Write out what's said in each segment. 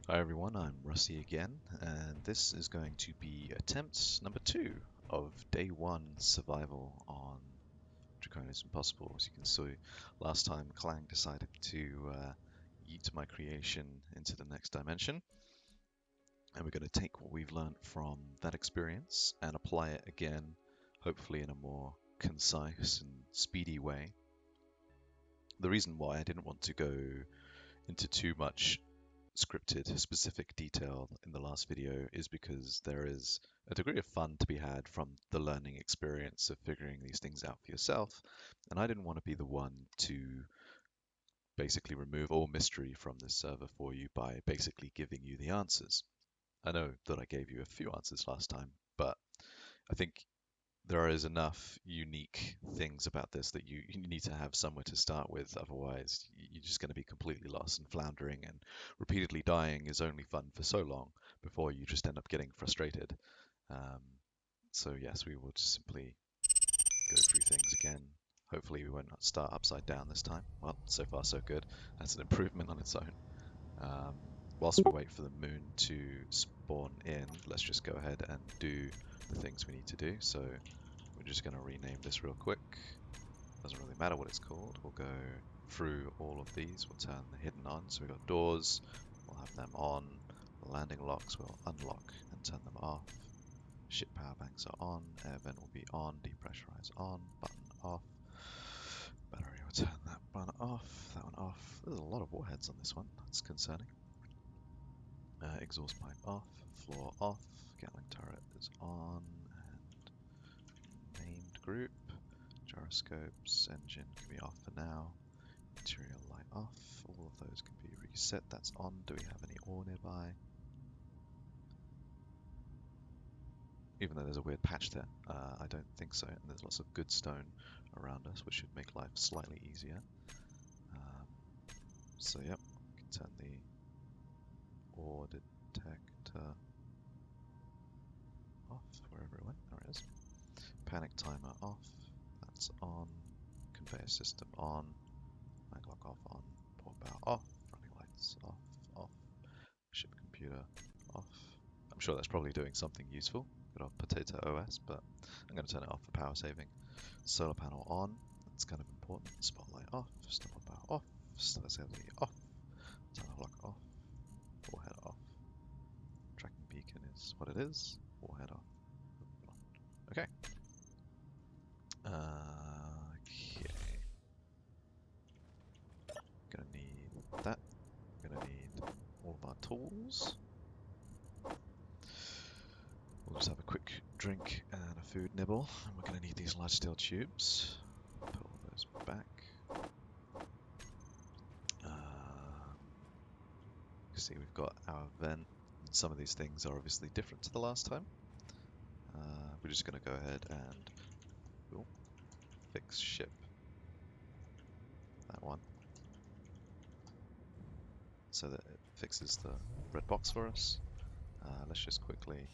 Hi everyone, I'm Rusty again, and this is going to be attempt number 2 of day 1 survival on Draconis Impossible. As you can see, last time Clang decided to yeet my creation into the next dimension, and we're going to take what we've learned from that experience and apply it again, hopefully in a more concise and speedy way. The reason why I didn't want to go into too much scripted specific detail in the last video is because there is a degree of fun to be had from the learning experience of figuring these things out for yourself, and I didn't want to be the one to basically remove all mystery from this server for you by basically giving you the answers. I know that I gave you a few answers last time, but I think there is enough unique things about this that you need to have somewhere to start with. Otherwise, you're just going to be completely lost and floundering, and repeatedly dying is only fun for so long before you just end up getting frustrated. Um, so yes, we will just simply go through things again. Hopefully we won't start upside down this time. Well, so far so good. That's an improvement on its own. Um, whilst we wait for the moon to spawn in, let's just go ahead and do the things we need to do. So we're just going to rename this real quick. Doesn't really matter what it's called. We'll go through all of these. We'll turn the hidden on. So we've got doors. We'll have them on. Landing locks we'll unlock and turn them off. Ship power banks are on. Air vent will be on. Depressurize on. Button off. Battery will turn that one off. That one off. There's a lot of warheads on this one. That's concerning. Exhaust pipe off. Floor off. Gatling turret is on. And named group. Gyroscopes, engine can be off for now. Material light off. All of those can be reset. That's on. Do we have any ore nearby? Even though there's a weird patch there, I don't think so. And there's lots of good stone around us, which should make life slightly easier. So yep, we can turn the ore detector off wherever it went. There it is. Panic timer off. That's on. Conveyor system on. Maglock off on. Port power off. Running lights off. Off. Ship computer off. I'm sure that's probably doing something useful. Good old Potato OS, but I'm going to turn it off for power saving. Solar panel on. That's kind of important. Spotlight off. Stop power off. Star assembly off. Tunnel lock off. Warhead off. Tracking beacon is what it is. Warhead off. Okay. Okay. Gonna need that. Gonna need all of our tools. We'll just have a quick drink and a food nibble, and we're going to need these large steel tubes. Put all those back. You can see we've got our vent. And some of these things are obviously different to the last time. We're just going to go ahead and fix ship. That one. So that it fixes the red box for us. Let's just quickly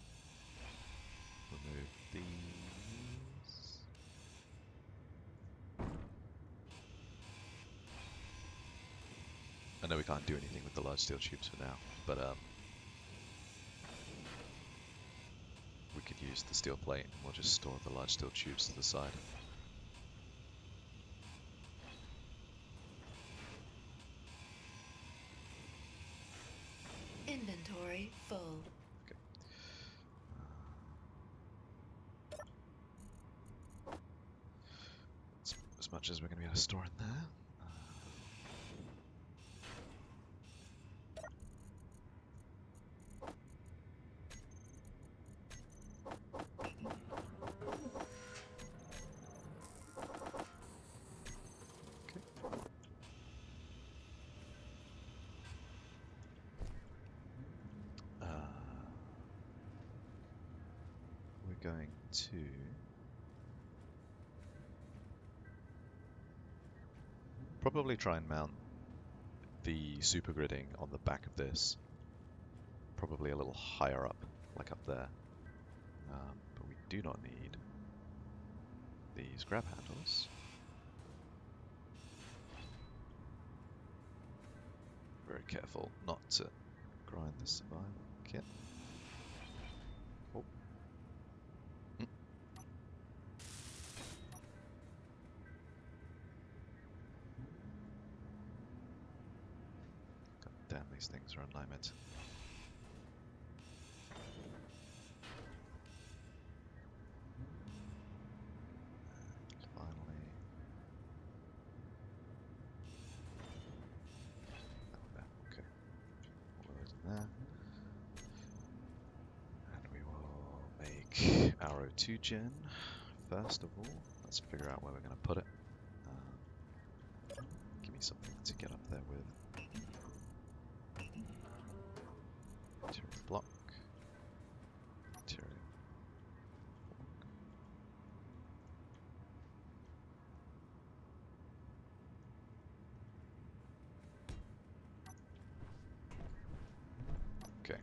remove these. I know we can't do anything with the large steel tubes for now, but we could use the steel plate and we'll just store the large steel tubes to the side. Inventory full. Okay. That's as much as we're going to be able to store in there. We're going to probably try and mount the super gridding on the back of this, probably a little higher up, like up there. But we do not need these grab handles. Very careful not to grind find the survival kit. Oh. Mm. God damn, these things are unlimited. Finally. Okay. All those in there. And we will make our O2 gen. First of all, let's figure out where we're going to put it. Give me something to get up there with. Material block. Material. Okay.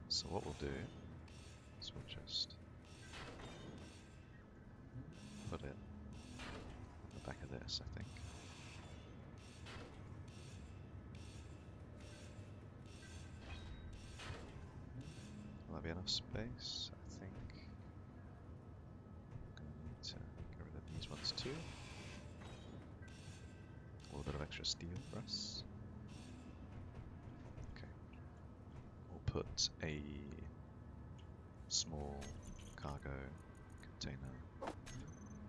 So what we'll do is we'll just put it on the back of this, I think. Will that be enough space? I think. I'm going to need to get rid of these ones too. A little bit of extra steel for us. Okay. We'll put a small cargo container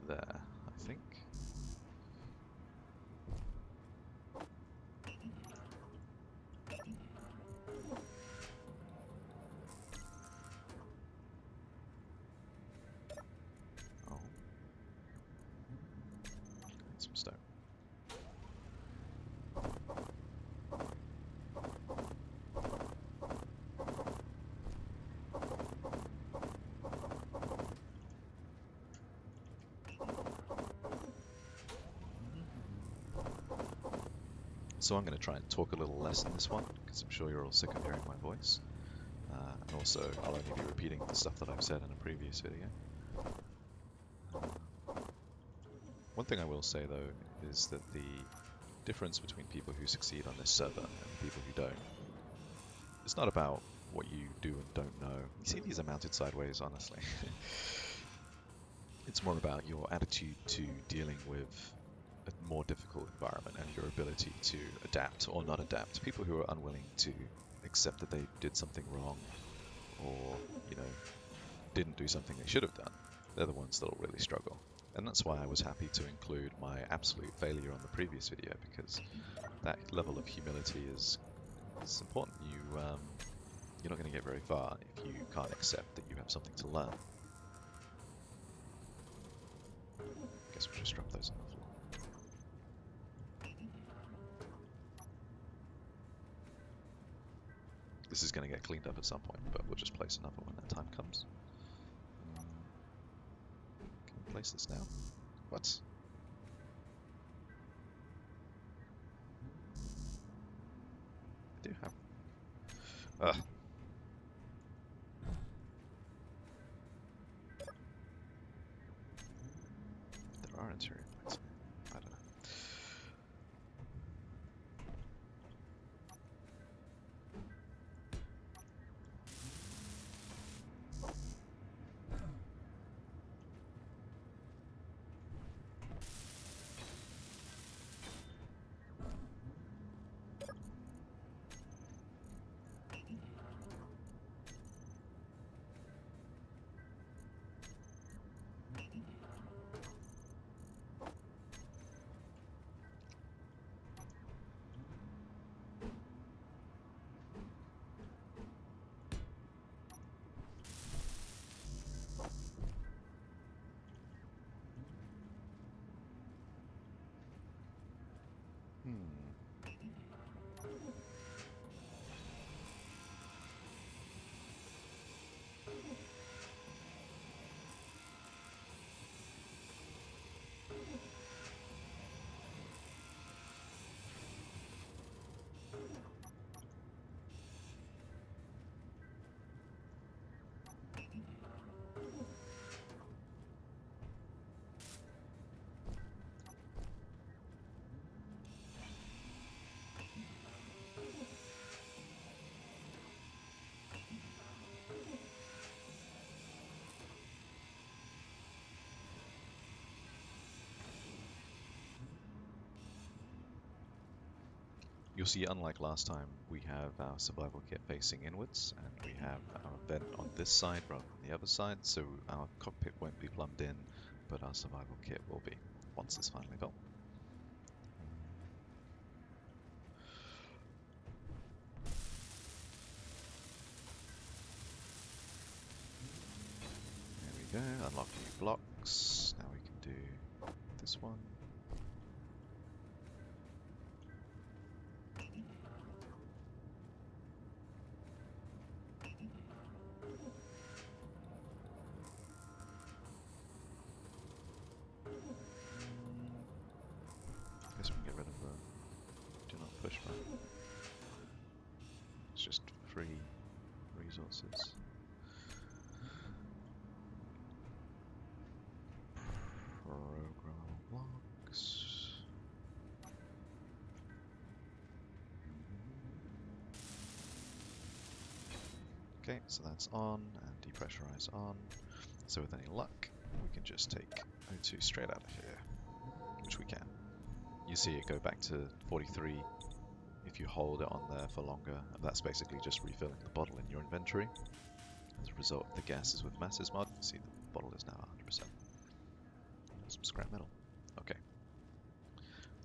there, I think. Oh. Need some stone. So I'm going to try and talk a little less in this one, because I'm sure you're all sick of hearing my voice. And also, I'll only be repeating the stuff that I've said in a previous video. One thing I will say, though, is that the difference between people who succeed on this server and people who don't is not about what you do and don't know. You see, these are mounted sideways, honestly. It's more about your attitude to dealing with a more difficult environment and your ability to adapt or not adapt. People who are unwilling to accept that they did something wrong or, didn't do something they should have done, they're the ones that'll really struggle. And that's why I was happy to include my absolute failure on the previous video, because that level of humility is important. You're not going to get very far if you can't accept that you have something to learn. Guess we'll just drop those on the floor. This is going to get cleaned up at some point, but we'll just place another when that time comes. Can we place this now? What? I do have... Ugh. There are interior points. I don't know. You'll see, unlike last time, we have our survival kit facing inwards, and we have our vent on this side rather than the other side, so our cockpit won't be plumbed in, but our survival kit will be, once it's finally built. There we go, unlock new blocks. Now we can do this one. Guess we can get rid of the do not push button. It's just free resources. Programmable blocks. Okay, so that's on and depressurize on. So with any luck, we can just take O2 straight out of here, which we can. You see it go back to 43 if you hold it on there for longer, and that's basically just refilling the bottle in your inventory. As a result of the gases with masses mod, you see the bottle is now 100%. Some scrap metal. Okay.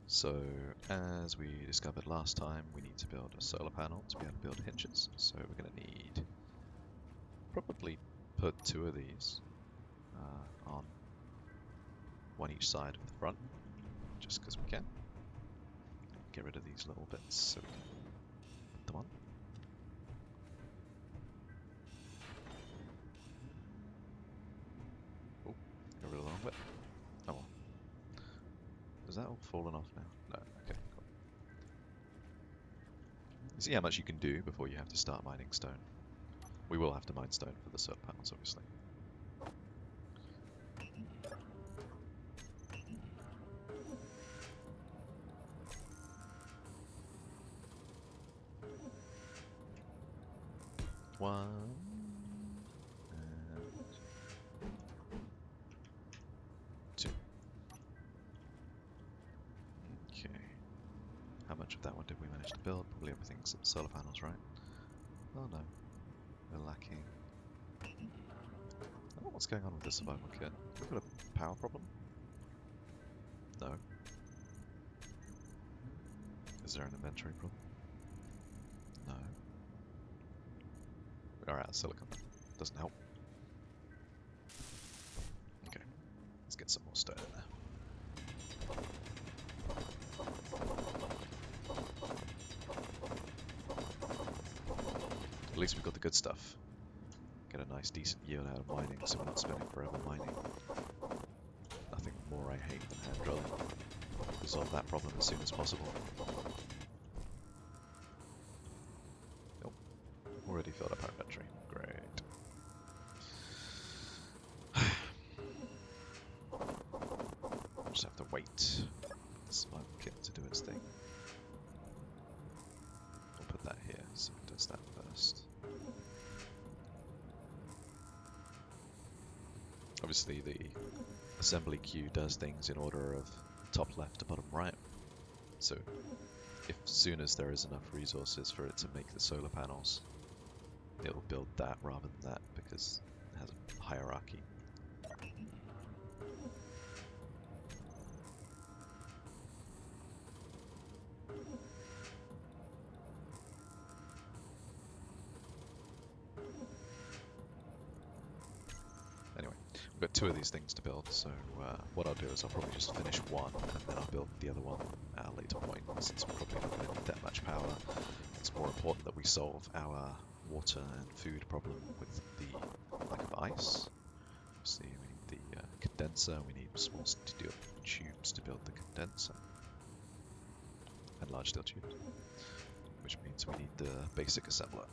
So, as we discovered last time, we need to build a solar panel to be able to build hinges. So we're going to need, probably put 2 of these on one each side of the front, just because we can. Get rid of these little bits so we can put them on. Oh, got rid of the long bit. Oh well. Has that all fallen off now? No, okay, cool. You see how much you can do before you have to start mining stone. We will have to mine stone for the solar panels, obviously. One and 2. Okay. How much of that one did we manage to build? Probably everything except solar panels, right? Oh no. We're lacking. I don't know what's going on with the survival kit. We've got a power problem? No. Is there an inventory problem? No. We are out of silicon. Doesn't help. Okay. Let's get some more stone in there. At least we've got the good stuff. Get a nice decent yield out of mining so we're not spending forever mining. Nothing more I hate than hand drilling. Resolve that problem as soon as possible. Nope. Already filled up our inventory. Great. Just have to wait for the survival kit to do its thing. We'll put that here so it does that first. Obviously the assembly queue does things in order of top left to bottom right. So if soon as there is enough resources for it to make the solar panels, it'll build that rather than that because it has a hierarchy. Anyway, we've got 2 of these things to build, so what I'll do is I'll probably just finish one and then I'll build the other one at a later point, since we're probably not going to need that much power. It's more important that we solve our water and food problem with the lack of ice. See, we need the condenser, we need small steel tubes to build the condenser, and large steel tubes, which means we need the basic assembler.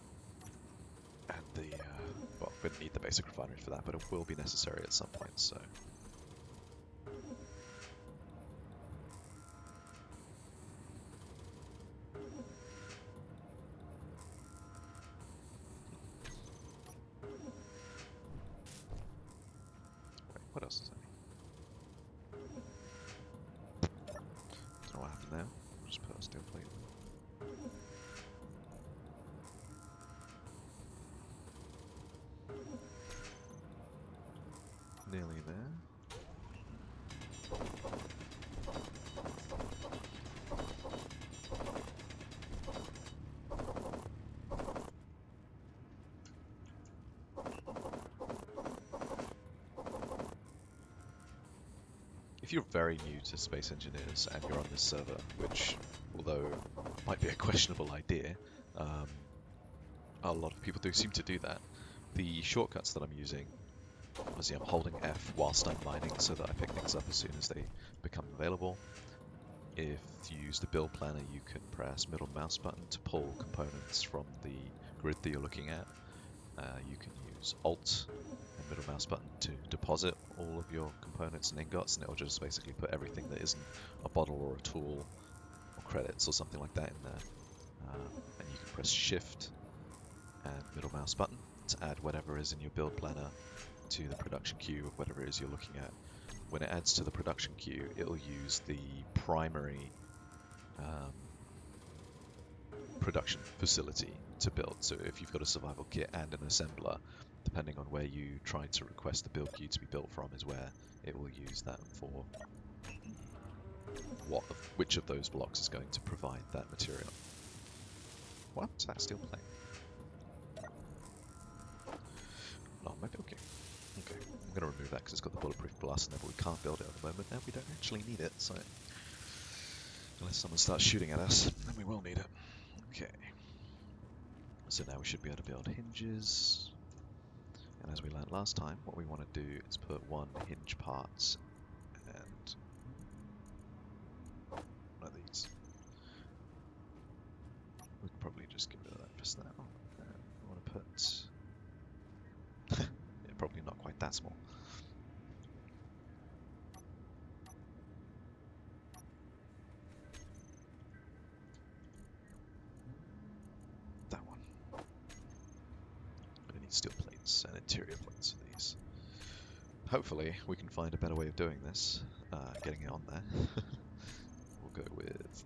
And the, well, we don't need the basic refinery for that, but it will be necessary at some point, so. Wait, what else is I need? Don't know what happened there. I'll just put a steel plate in. Nearly there. If you're very new to Space Engineers and you're on this server, which, although might be a questionable idea, a lot of people do seem to do that. The shortcuts that I'm using, obviously I'm holding F whilst I'm mining so that I pick things up as soon as they become available. If you use the build planner, you can press middle mouse button to pull components from the grid that you're looking at. You can use Alt and middle mouse button to deposit all of your components and ingots, and it'll just basically put everything that isn't a bottle or a tool or credits or something like that in there. And you can press Shift and middle mouse button to add whatever is in your build planner to the production queue of whatever it is you're looking at. When it adds to the production queue, it'll use the primary production facility to build. So if you've got a survival kit and an assembler, depending on where you try to request the build queue to be built from is where it will use that for which of those blocks is going to provide that material. What? Is that steel plate? No, maybe okay. Okay, I'm going to remove that because it's got the bulletproof glass in there, but we can't build it at the moment, and we don't actually need it, so unless someone starts shooting at us, then we will need it. Okay. So now we should be able to build hinges. And as we learned last time, what we want to do is put one hinge part and one of these. We can probably just get rid of that just now. And we want to put... yeah, probably not quite that small. That one. We need steel plates and interior plates for these. Hopefully we can find a better way of doing this, getting it on there. We'll go with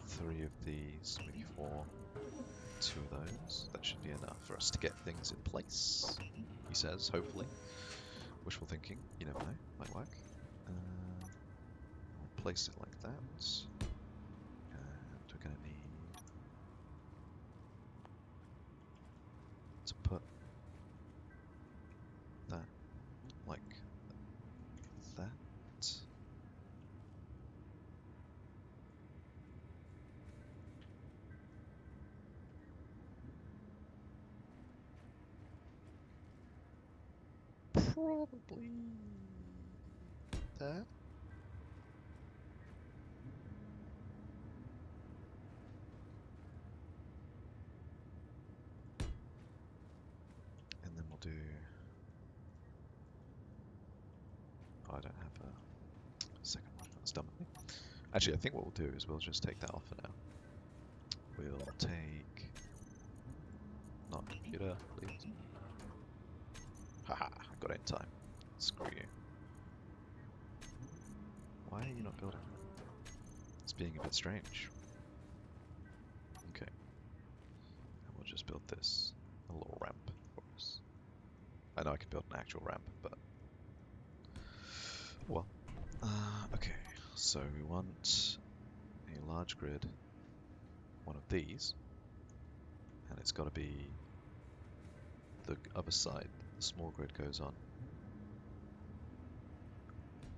3 of these, maybe 4, 2 of those. That should be enough for us to get things in place, he says, hopefully. Wishful thinking, you never know, might work. We'll place it like that. And we're going to need to put that like that. Probably that. And then we'll do... oh, I don't have a second one. That's dumb of me. Actually, I think what we'll do is we'll just take that off for now. We'll take... not computer, please. Haha, I got it in time. Screw you. Why are you not building that? It's being a bit strange. Okay. And we'll just build this. A little ramp for us. I know I can build an actual ramp, but... well. Okay, so we want a large grid, one of these, and it's got to be the other side the small grid goes on.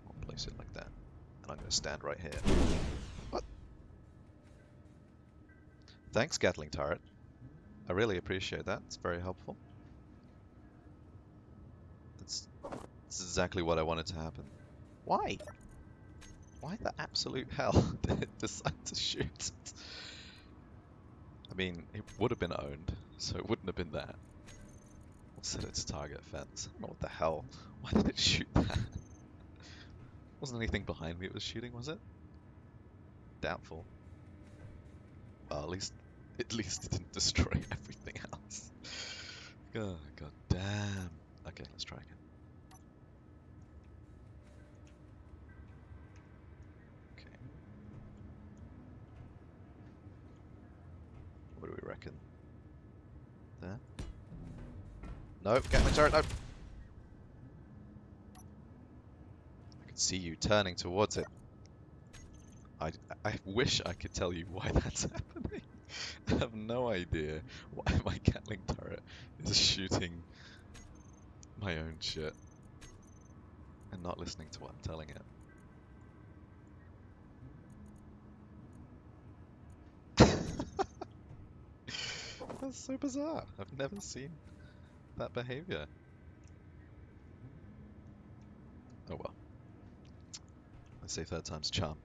I'll place it like that, and I'm going to stand right here. What? Thanks, Gatling turret. I really appreciate that. It's very helpful. That's exactly what I wanted to happen. Why? Why the absolute hell did it decide to shoot? I mean, it would have been owned, so it wouldn't have been that. We'll set its target fence. I don't know what the hell. Why did it shoot that? Wasn't anything behind me it was shooting, was it? Doubtful. Well, at least it didn't destroy everything else. Oh, god damn. Okay, let's try again. Okay. reckon. There. No, Gatling turret, no! I can see you turning towards it. I wish I could tell you why that's happening. I have no idea why my Gatling turret is shooting my own shit and not listening to what I'm telling it. That's so bizarre. I've never seen that behavior. Oh well. I say third time's a charm.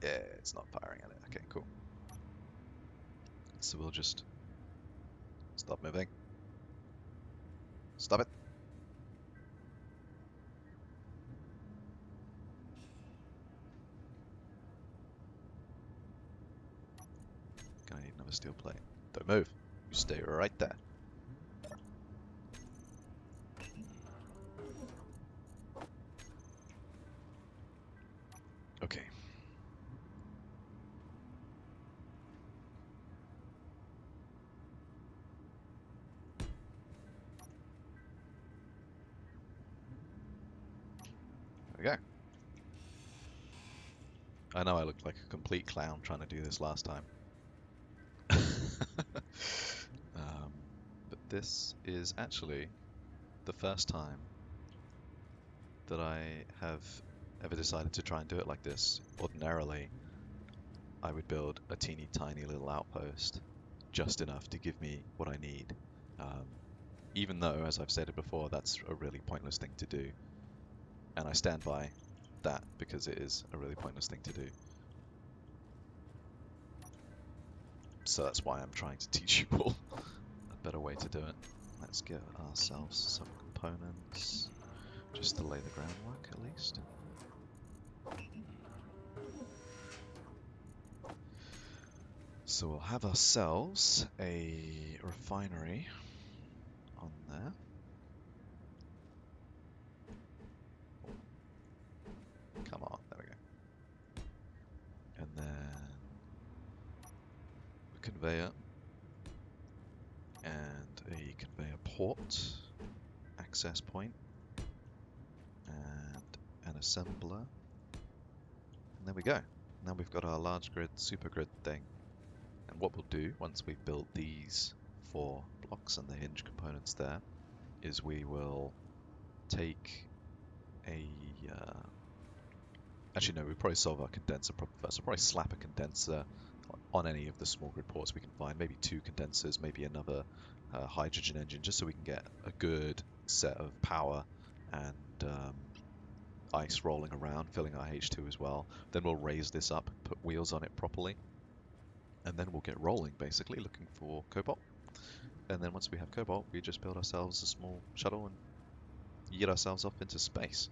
Yeah, it's not firing at it. Okay, cool. So we'll just stop moving. Stop it. Gonna need another steel plate. Don't move. You stay right there. Okay. There we go. I know I looked like a complete clown trying to do this last time. But this is actually the first time that I have ever decided to try and do it like this. Ordinarily, I would build a teeny tiny little outpost, just enough to give me what I need. Even though, as I've stated before, that's a really pointless thing to do. And I stand by that because it is a really pointless thing to do. So that's why I'm trying to teach you all a better way to do it. Let's get ourselves some components, just to lay the groundwork at least. So we'll have ourselves a refinery on there. Come on, there we go. And then a conveyor and a conveyor port, access point, and an assembler. And there we go. Now we've got our large grid, super grid thing. And what we'll do once we've built these 4 blocks and the hinge components there is we will take a... actually no, we'll probably solve our condenser problem first. We'll probably slap a condenser on any of the small grid ports we can find. Maybe 2 condensers, maybe another hydrogen engine, just so we can get a good set of power and ice rolling around, filling our H2 as well. Then we'll raise this up, put wheels on it properly. And then we'll get rolling, basically, looking for cobalt. And then once we have cobalt, we just build ourselves a small shuttle and get ourselves off into space.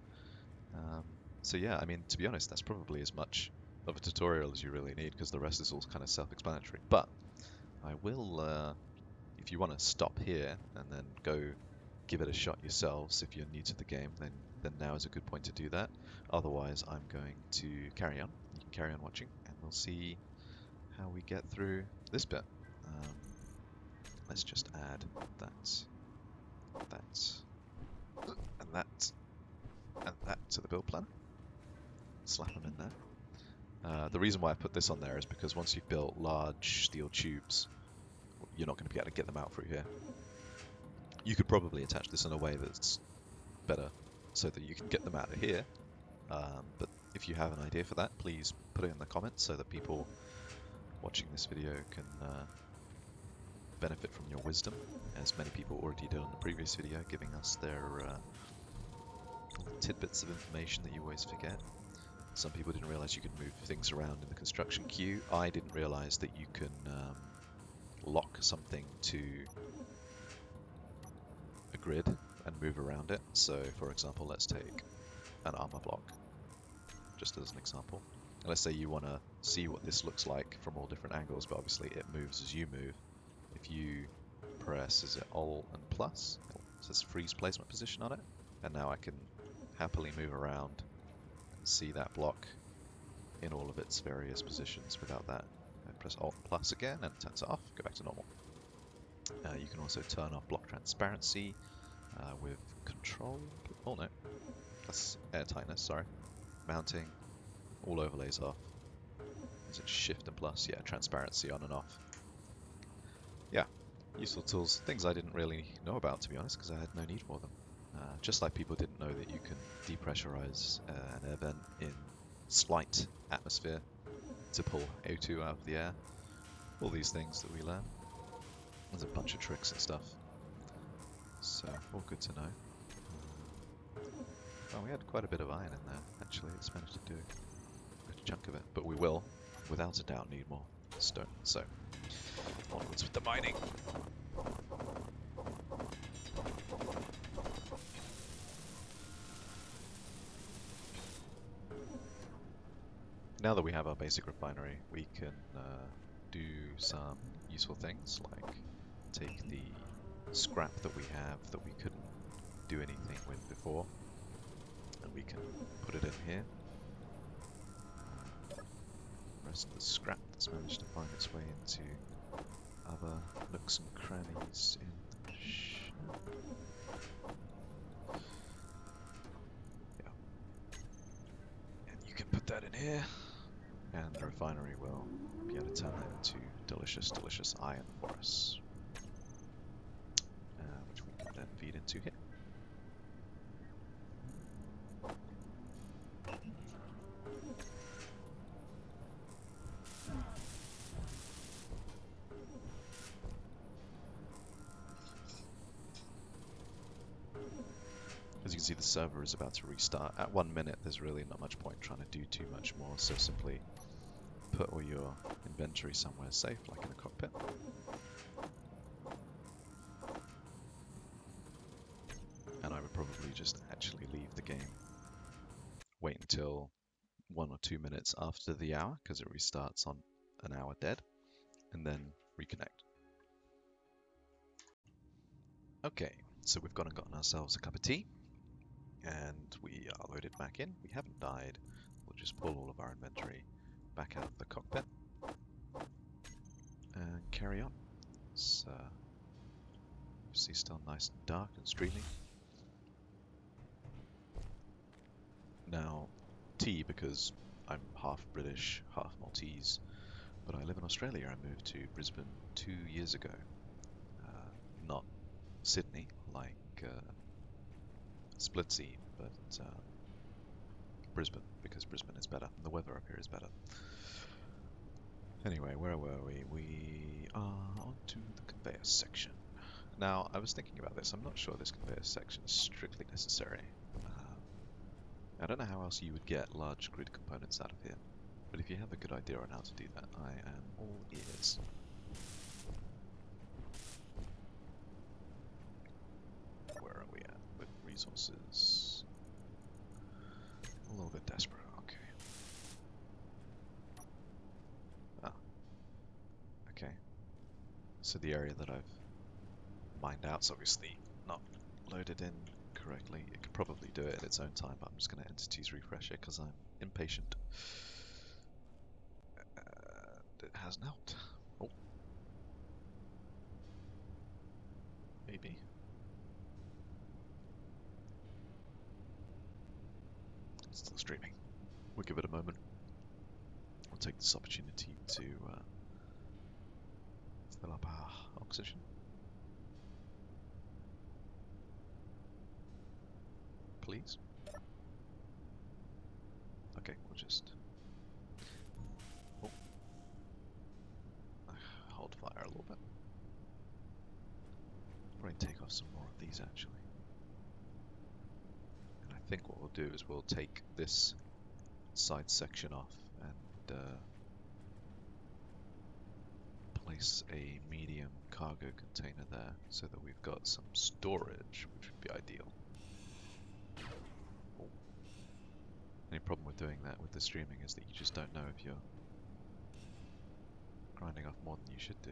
So yeah, I mean, to be honest, that's probably as much of a tutorial as you really need, because the rest is all kind of self-explanatory. But I will, if you want to stop here and then go give it a shot yourselves, if you're new to the game, then now is a good point to do that. Otherwise, I'm going to carry on. You can carry on watching, and we'll see how we get through this bit. Let's just add that, and that to the build plan. Slap them in there. The reason why I put this on there is because once you've built large steel tubes, you're not going to be able to get them out through here. You could probably attach this in a way that's better so that you can get them out of here. But if you have an idea for that, please put it in the comments so that people watching this video can benefit from your wisdom, as many people already did on the previous video, giving us their tidbits of information that you always forget. Some people didn't realize you could move things around in the construction queue. I didn't realize that you can lock something to a grid and move around it. So, for example, let's take an armor block, just as an example. And let's say you want to see what this looks like from all different angles, but obviously it moves as you move. If you press, is it Alt and plus? It says freeze placement position on it. And now I can happily move around and see that block in all of its various positions without that. Press Alt plus again and it turns it off, go back to normal. You can also turn off block transparency with control. Oh no, that's airtightness, sorry. Mounting, all overlays off. Is it shift and plus? Yeah, transparency on and off. Yeah, useful tools. Things I didn't really know about, to be honest, because I had no need for them. Just like people didn't know that you can depressurize an air vent in slight atmosphere to pull O2 out of the air. All these things that we learn. There's a bunch of tricks and stuff. So, all good to know. Oh, we had quite a bit of iron in there, actually. It's managed to do a good chunk of it. But we will, without a doubt, need more stone. So, onwards with the mining. Now that we have our basic refinery, we can do some useful things, like take the scrap that we have that we couldn't do anything with before, and we can put it in here. The rest of the scrap that's managed to find its way into other nooks and crannies in the ship. Yeah. And you can put that in here, and the refinery will be able to turn that into delicious, delicious iron for us, which we can then feed into here. As you can see, the server is about to restart. At 1 minute, there's really not much point trying to do too much more, so simply put all your inventory somewhere safe, like in a cockpit. And I would probably just actually leave the game. Wait until 1 or 2 minutes after the hour, because it restarts on an hour dead, and then reconnect. Okay, so we've gone and gotten ourselves a cup of tea. And we are loaded back in. We haven't died. We'll just pull all of our inventory back out of the cockpit and carry on. It's obviously still nice and dark and streamy. Now, tea, because I'm half British, half Maltese, but I live in Australia. I moved to Brisbane 2 years ago. Not Sydney, like Splitsy, but Brisbane, because Brisbane is better, and the weather up here is better. Anyway, where were we? We are onto the conveyor section. Now, I was thinking about this. I'm not sure this conveyor section is strictly necessary. I don't know how else you would get large grid components out of here, but if you have a good idea on how to do that, I am all ears. Where are we at with resources? A little bit desperate, okay. Ah, okay. So the area that I've mined out's obviously not loaded in correctly. It could probably do it at its own time, but I'm just going to entities refresh it because I'm impatient. And it hasn't helped. Oh. Maybe. It's still streaming. We'll give it a moment. We'll take this opportunity to fill up our oxygen. Please. Okay, we'll just hold fire a little bit. Probably take off some more of these actually. And I think what we'll do is we'll take this side section off and place a medium cargo container there so that we've got some storage, which would be ideal. Oh. Any problem with doing that with the streaming is that you just don't know if you're grinding off more than you should do.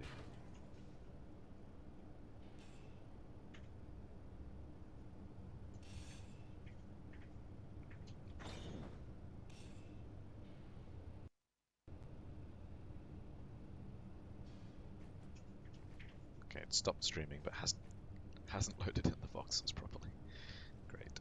it stopped streaming, but hasn't loaded in the voxels properly. Great.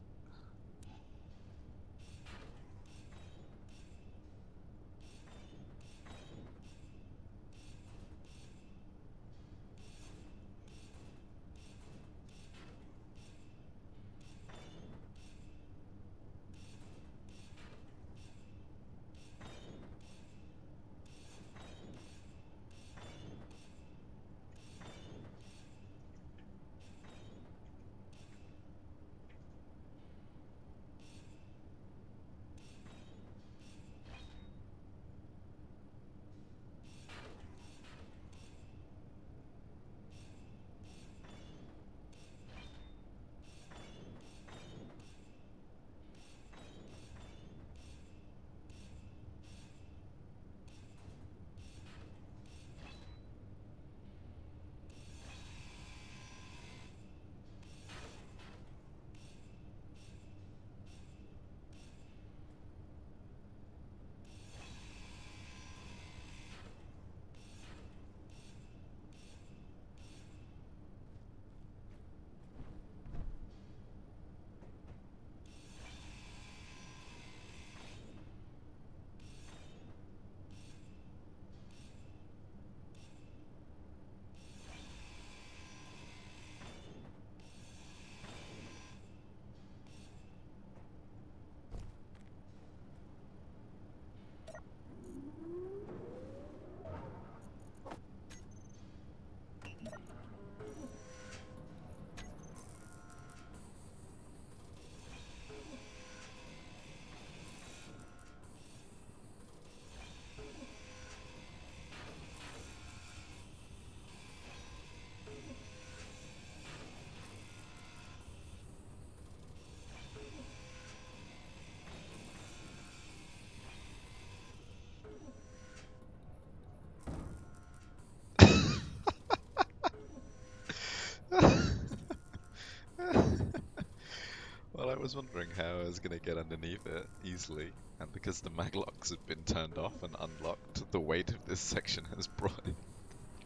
Well, I was wondering how I was going to get underneath it easily, and because the maglocks have been turned off and unlocked, the weight of this section has brought it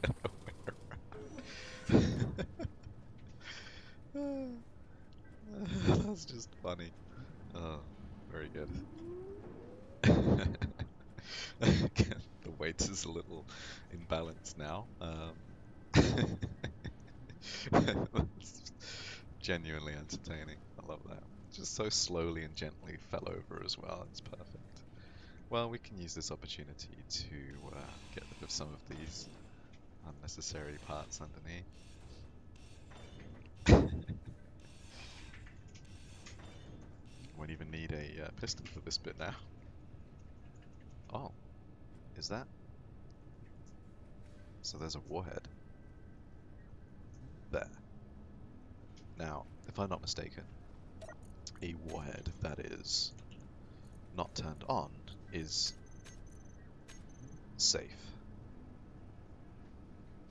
the other way around. That's just funny. Oh, very good. Again, the weight is a little imbalanced now. It's genuinely entertaining. I love that. Just so slowly and gently fell over as well. It's perfect. Well, we can use this opportunity to get rid of some of these unnecessary parts underneath. Won't even need a piston for this bit now. Oh, is that? So there's a warhead there. Now, if I'm not mistaken, a warhead that is not turned on is safe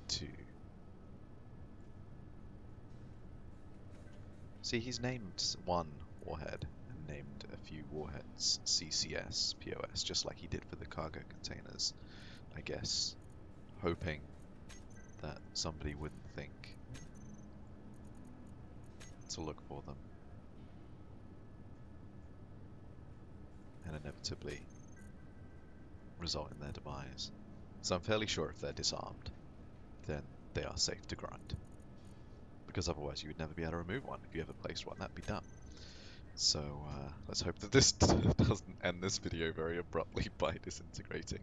to... See, he's named one warhead and named a few warheads CCS, POS, just like he did for the cargo containers, I guess, hoping that somebody wouldn't think to look for them and inevitably result in their demise. So I'm fairly sure if they're disarmed, then they are safe to grind. Because otherwise you would never be able to remove one. If you ever placed one, that'd be done. So let's hope that this doesn't end this video very abruptly by disintegrating.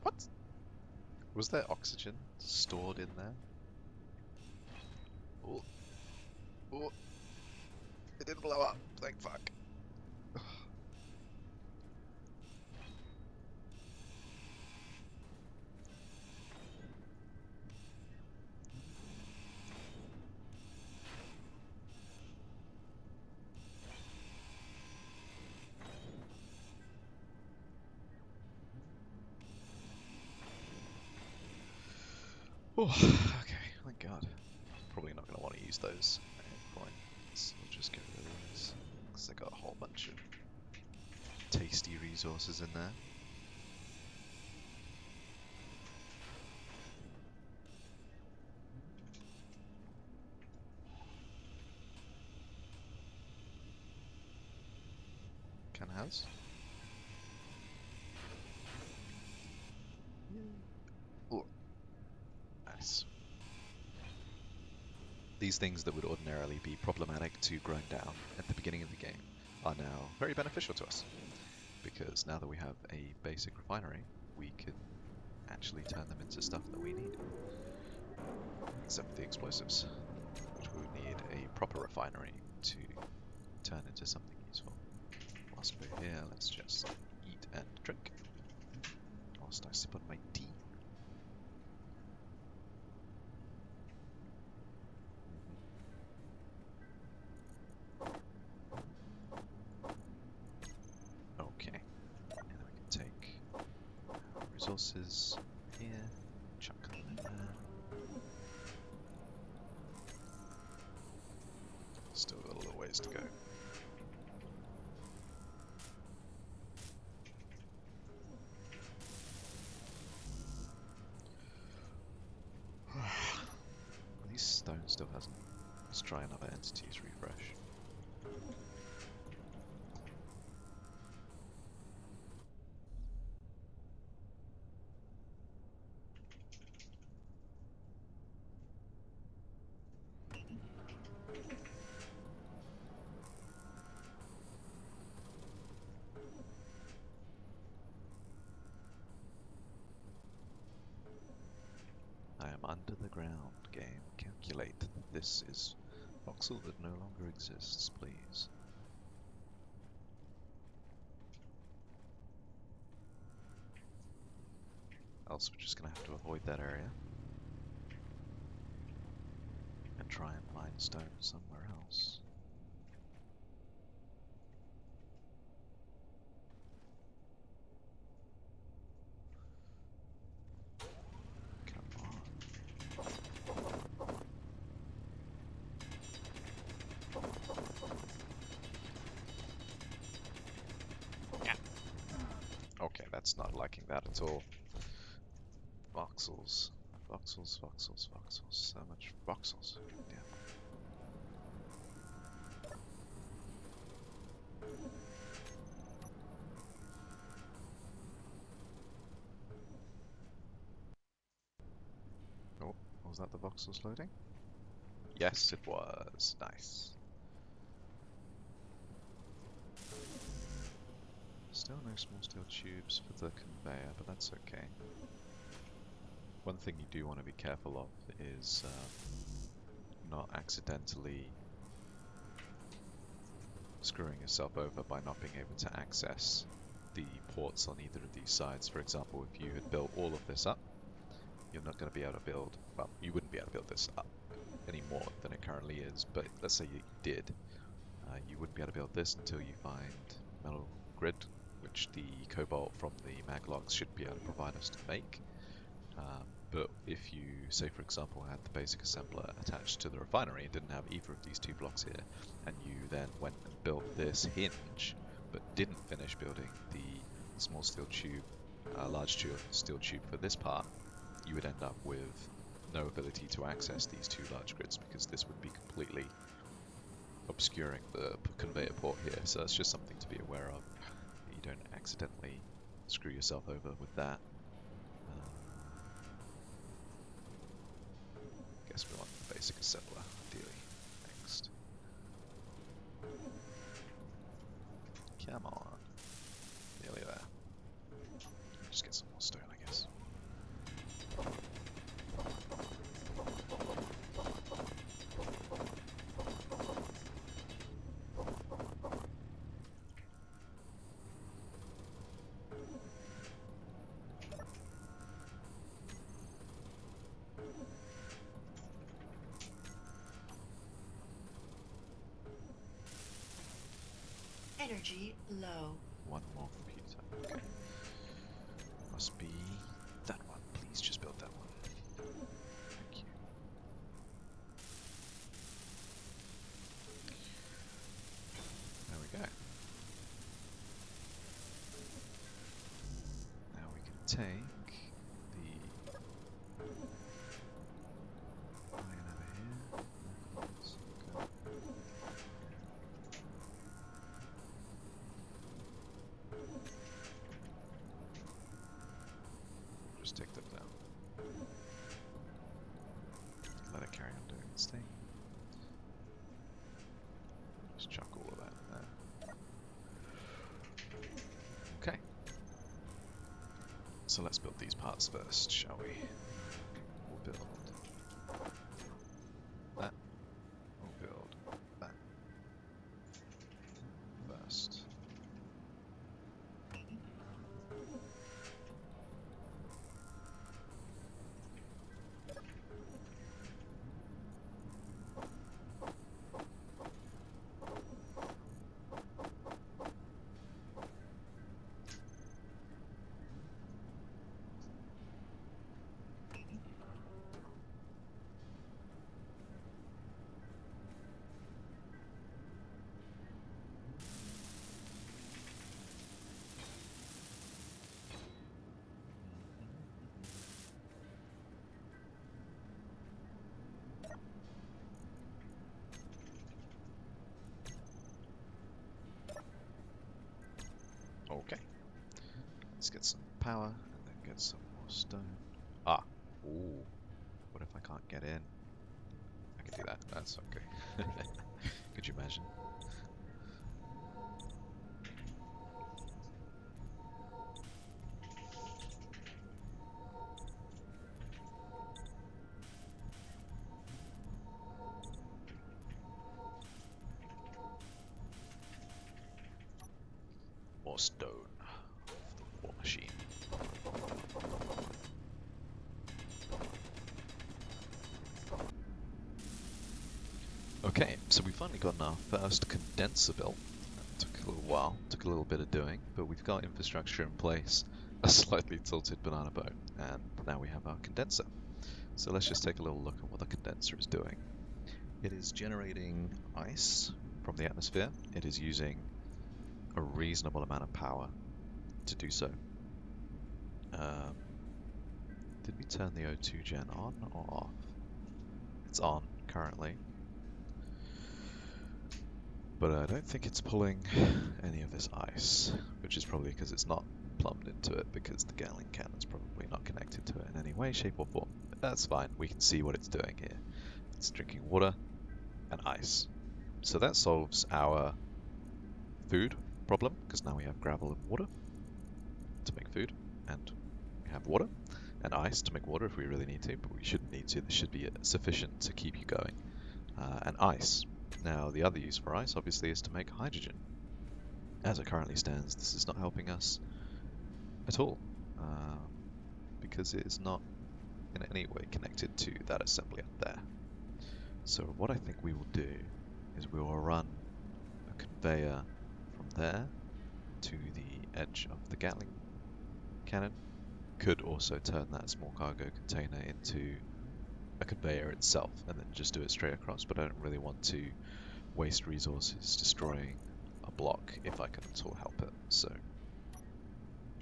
What? Was there oxygen stored in there? Oh, oh, it didn't blow up. Thank fuck. Oh, okay, thank God. Probably not going to want to use those at any point. So we'll just get rid of those. Because they got a whole bunch of tasty resources in there. Shotgun has. Ooh, nice. These things that would ordinarily be problematic to grind down at the beginning of the game are now very beneficial to us, because now that we have a basic refinery, we can actually turn them into stuff that we need. Except for the explosives, which we would need a proper refinery to turn into something useful. Whilst we're here, let's just eat and drink whilst I sip on my tea. Okay, and then we can take resources here, chuck them in there. Still got a little ways to go. These stones still hasn't. Let's try another entities refresh. I am under the ground, game. Calculate. This is voxel that no longer exists, please. Else we're just going to have to avoid that area and try and mine stone somewhere else. Come on. Yeah. Okay, that's not liking that at all. Voxels. Voxels, voxels, voxels. So much voxels. Yeah. Oh, was that the voxels loading? Yes, it was. Nice. Still no small steel tubes for the conveyor, but that's okay. One thing you do want to be careful of is not accidentally screwing yourself over by not being able to access the ports on either of these sides. For example, if you had built all of this up, you're not going to be able to build, well, you wouldn't be able to build this up any more than it currently is, but let's say you did, you wouldn't be able to build this until you find metal grid, which the cobalt from the maglocks should be able to provide us to make. But if you, say for example, had the basic assembler attached to the refinery and didn't have either of these two blocks here, and you then went and built this hinge, but didn't finish building the small steel tube, large steel tube for this part, you would end up with no ability to access these two large grids, because this would be completely obscuring the conveyor port here. So it's just something to be aware of. You don't accidentally screw yourself over with that. Guess we want the basic assembler, ideally, next. Come on. Nearly there. Just get some more stone, I guess. Energy low. One more computer. Okay. Must be that one. Please just build that one. Thank you. There we go. Now we can take the iron over here. Let's go. picked it down. Let it carry on doing its thing. Just chuck all of that in there. Okay. So let's build these parts first, shall we? We'll build that. We'll build that first. Okay. Let's get some power and then get some more stone. Ah. Ooh. What if I can't get in? I can do that. That's okay. Could you imagine? More stone. The war machine. Okay, so we finally got our first condenser built. It took a little while, took a little bit of doing, but we've got infrastructure in place, a slightly tilted banana boat, and now we have our condenser. So let's just take a little look at what the condenser is doing. It is generating ice from the atmosphere. It is using a reasonable amount of power to do so. Did we turn the O2 gen on or off? It's on currently. But I don't think it's pulling any of this ice, which is probably because it's not plumbed into it, because the Gatling cannon's probably not connected to it in any way, shape or form. But that's fine, we can see what it's doing here. It's drinking water and ice. So that solves our food problem, because now we have gravel and water to make food, and we have water and ice to make water if we really need to, but we shouldn't need to. This should be sufficient to keep you going. And ice. Now, the other use for ice, obviously, is to make hydrogen. As it currently stands, this is not helping us at all, because it is not in any way connected to that assembly up there. So what I think we will do is we will run a conveyor from there to the edge of the Gatling cannon. Could also turn that small cargo container into a conveyor itself and then just do it straight across, but I don't really want to waste resources destroying a block if I can at all help it. So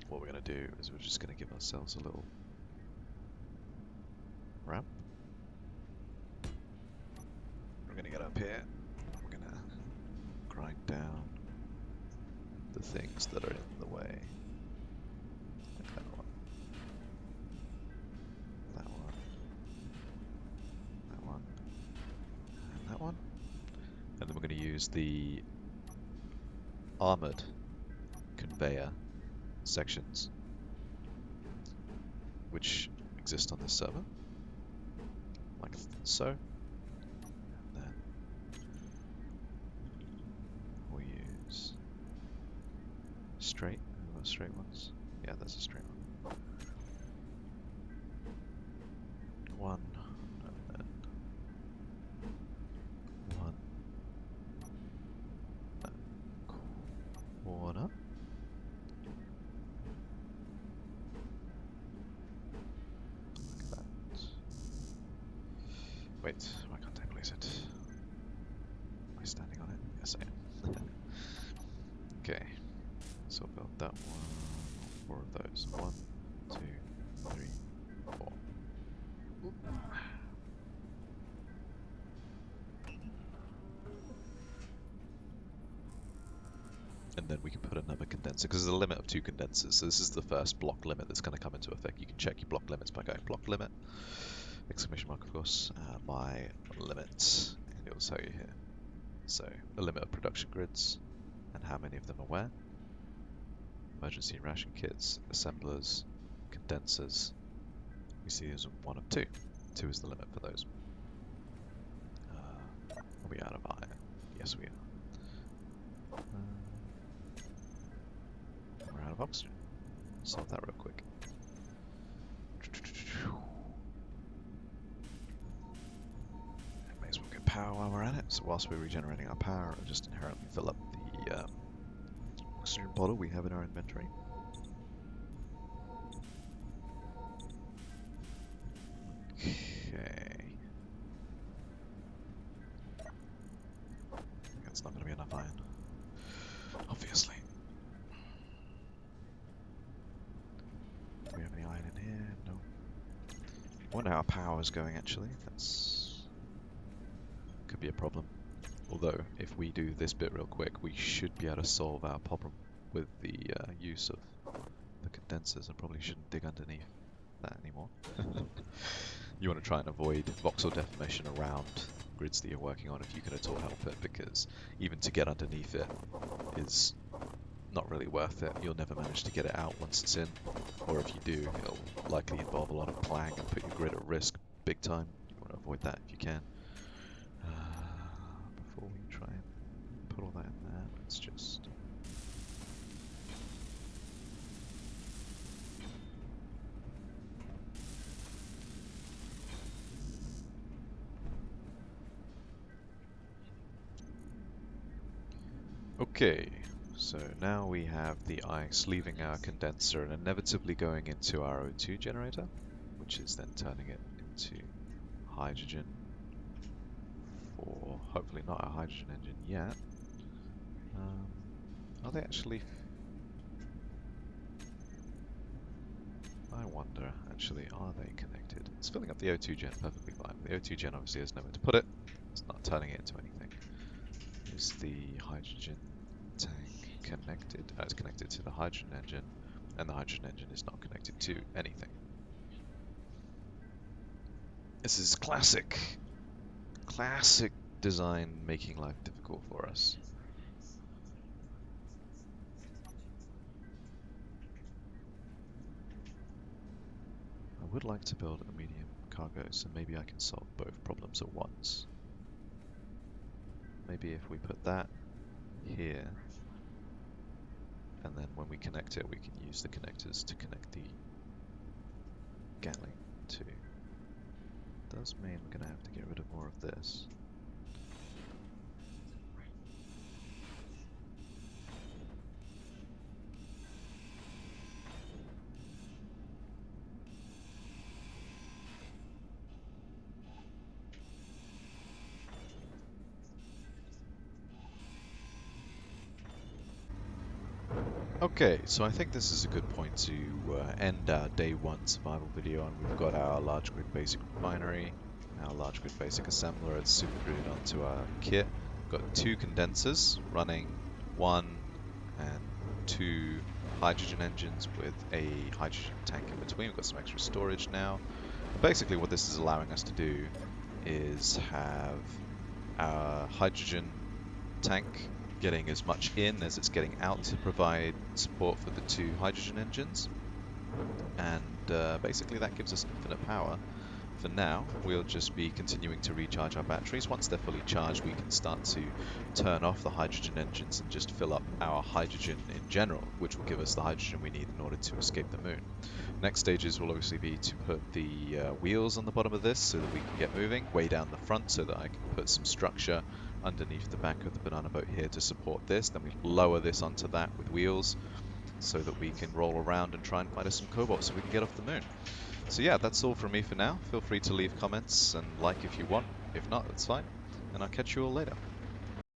what we're going to do is we're just going to give ourselves a little ramp. We're going to get up here. We're going to grind down the things that are in the way. Like that one. That one. That one. And that one. And then we're going to use the armored conveyor sections which exist on this server, like so. And then we'll use straight. Are those straight ones? Yeah, that's a straight one. One, and then one, corner. Like that. Wait, why can't I place it? Am I standing on it? Yes, I am. Okay, so build that one, 4 of those. 1, 2, 3, 4. Oop. and then we can put another condenser, because there's a limit of 2 condensers, so this is the first block limit that's going to come into effect. You can check your block limits by going block limit, exclamation mark of course, by limit, and it'll tell you here. So, the limit of production grids, and how many of them are where. Emergency ration kits, assemblers, condensers. We see there's 1 of 2. 2 is the limit for those. Are we out of iron? Yes, we are. We're out of oxygen. Solve that real quick. May as well get power while we're at it. So whilst we're regenerating our power, we'll just inherently fill up the oxygen bottle we have in our inventory. Okay. That's not going to be enough iron. Obviously. Do we have any iron in here? No. I wonder how our power is going actually. That's could be a problem. Although, if we do this bit real quick, we should be able to solve our problem with the use of the condensers. I probably shouldn't dig underneath that anymore. You want to try and avoid voxel deformation around grids that you're working on if you can at all help it, because even to get underneath it is not really worth it. You'll never manage to get it out once it's in, or if you do, it'll likely involve a lot of clang and put your grid at risk big time. You want to avoid that if you can. Before we try and put all that in there, let's just... Okay, so now we have the ice leaving our condenser and inevitably going into our O2 generator, which is then turning it into hydrogen for hopefully not a hydrogen engine yet. Are they actually... I wonder, actually, are they connected? It's filling up the O2 gen perfectly fine. The O2 gen obviously has nowhere to put it. It's not turning it into anything. Is the hydrogen tank connected? It's connected to the hydrogen engine, and the hydrogen engine is not connected to anything. This is classic design making life difficult for us. I would like to build a medium cargo, so maybe I can solve both problems at once. Maybe if we put that here, and then when we connect it, we can use the connectors to connect the Gatling to. Does mean we're going to have to get rid of more of this. Okay, so I think this is a good point to end our day 1 survival video on. We've got our large grid basic refinery, our large grid basic assembler, it's super gridded onto our kit. We've got 2 condensers running 1 and 2 hydrogen engines with a hydrogen tank in between. We've got some extra storage now. Basically what this is allowing us to do is have our hydrogen tank getting as much in as it's getting out to provide support for the 2 hydrogen engines, and basically that gives us infinite power. For now, we'll just be continuing to recharge our batteries. Once they're fully charged, we can start to turn off the hydrogen engines and just fill up our hydrogen in general, which will give us the hydrogen we need in order to escape the moon. Next stages will obviously be to put the wheels on the bottom of this so that we can get moving, way down the front so that I can put some structure underneath the back of the banana boat here to support this. Then we lower this onto that with wheels so that we can roll around and try and find us some cobalt so we can get off the moon. So yeah, that's all from me for now. Feel free to leave comments and like if you want. If not, that's fine. And I'll catch you all later.